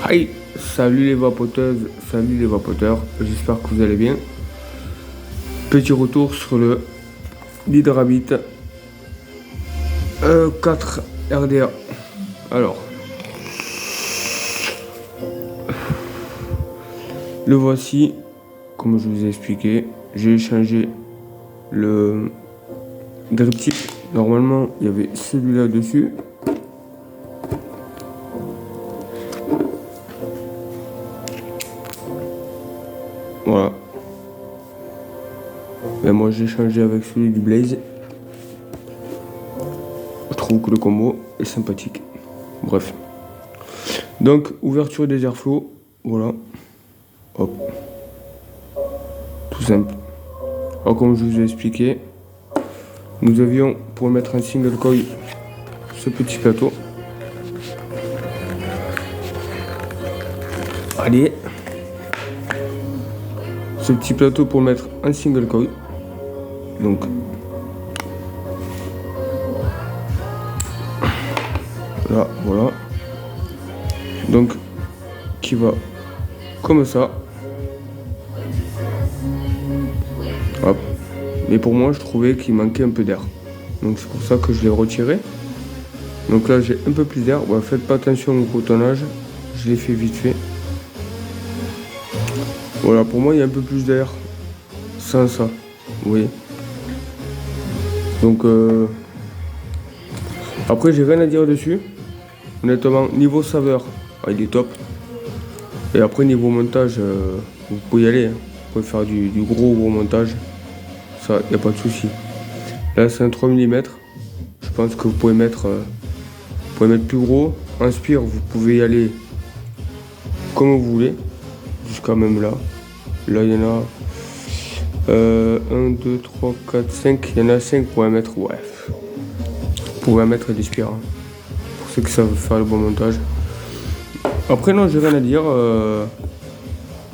Hi, salut les vapoteuses, salut les vapoteurs, j'espère que vous allez bien. Petit retour sur le Hydrabit 4 RDA. Alors, le voici, comme je vous ai expliqué, j'ai changé le drip tip. Normalement, il y avait celui-là dessus. Voilà. Et moi j'ai changé avec celui du Blaze. Je trouve que le combo est sympathique. Bref. Donc ouverture des airflows. Voilà. Hop. Tout simple. Alors comme je vous ai expliqué, nous avions pour mettre un single coil ce petit plateau. Allez. Ce petit plateau pour mettre un single coil. Donc là, voilà. Donc qui va comme ça. Hop. Mais pour moi, je trouvais qu'il manquait un peu d'air. Donc c'est pour ça que je l'ai retiré. Donc là, j'ai un peu plus d'air. Ouais, faites pas attention au cotonnage. Je l'ai fait vite fait. Voilà, pour moi, il y a un peu plus d'air sans ça. Vous voyez. Donc après, j'ai rien à dire dessus. Honnêtement, niveau saveur, il est top. Et après, niveau montage, vous pouvez y aller. Hein. Vous pouvez faire du gros montage. Ça, il n'y a pas de souci. Là, c'est un 3 mm. Je pense que vous pouvez mettre plus gros. Inspire, vous pouvez y aller comme vous voulez. Jusqu'à même là. Là, il y en a 1, 2, 3, 4, 5. Il y en a 5 pour mettre. Ouais. Vous pouvez mettre des spires. Hein. Pour ceux qui savent faire le bon montage. Après, non, j'ai rien à dire.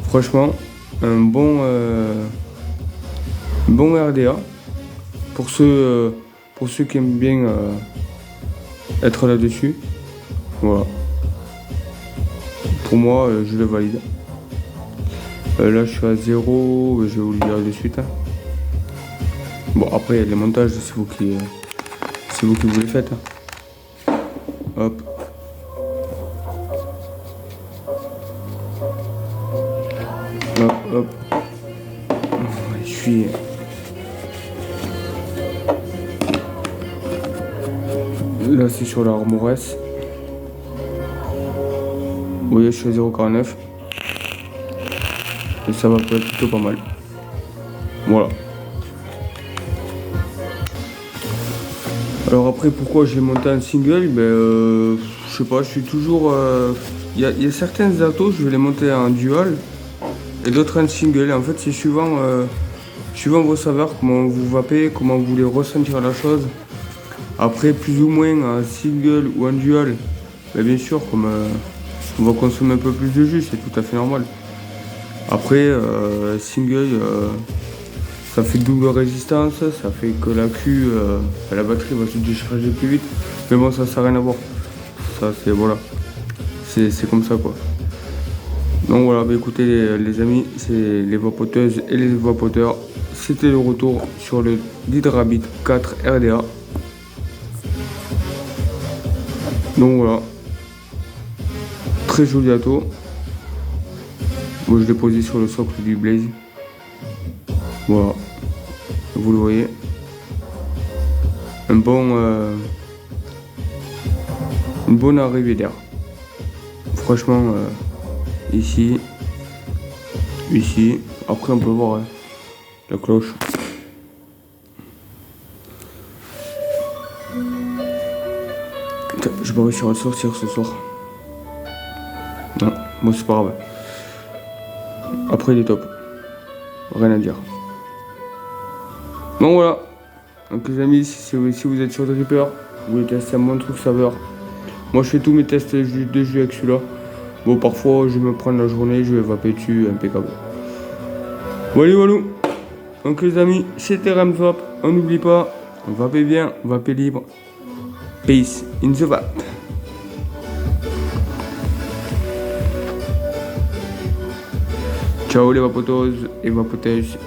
Franchement, un bon RDA. Pour ceux qui aiment bien être là-dessus. Voilà. Pour moi, je le valide. Là, je suis à 0. Je vais vous le dire de suite. Hein. Bon, après, les montages, c'est vous qui vous les faites. Hein. Hop. Hop, hop. Je suis... Là, c'est sur la Armoress. Vous voyez, je suis à 0,49. Et ça va être plutôt pas mal. Voilà. Alors après, pourquoi j'ai monté un single? Je sais pas, je suis toujours... Il y a certains atos, je vais les monter en dual. Et d'autres en single. Et en fait, c'est suivant vos saveurs, comment vous vapez, comment vous voulez ressentir la chose. Après, plus ou moins en single ou en dual, bien sûr, comme on va consommer un peu plus de jus, c'est tout à fait normal. Après, single, ça fait double résistance, ça fait que la batterie va se décharger plus vite. Mais bon, ça n'a rien à voir. Ça, c'est voilà. C'est comme ça, quoi. Donc voilà, écoutez les amis, c'est les vapoteuses et les vapoteurs. C'était le retour sur le Hydrabit 4 RDA. Donc voilà. Très joli ato. Moi je l'ai posé sur le socle du Blaze. Voilà. Vous le voyez. Une bonne arrivée d'air. Franchement, ici. Après on peut voir hein, la cloche. Je vais pas réussir à le sortir ce soir. Non, moi c'est pas grave. Après il est top. Rien à dire. Donc voilà. Donc les amis, si vous êtes sur Dripper, vous voulez tester un bon truc saveur. Moi je fais tous mes tests de jus avec celui-là. Bon parfois je vais me prendre la journée, je vais vaper dessus, impeccable. Voilà. Donc les amis, c'était Ramswap. On n'oublie pas, vapez bien, vapez libre. Peace in the vape. Ciao les vapoteuses et vapoteuses.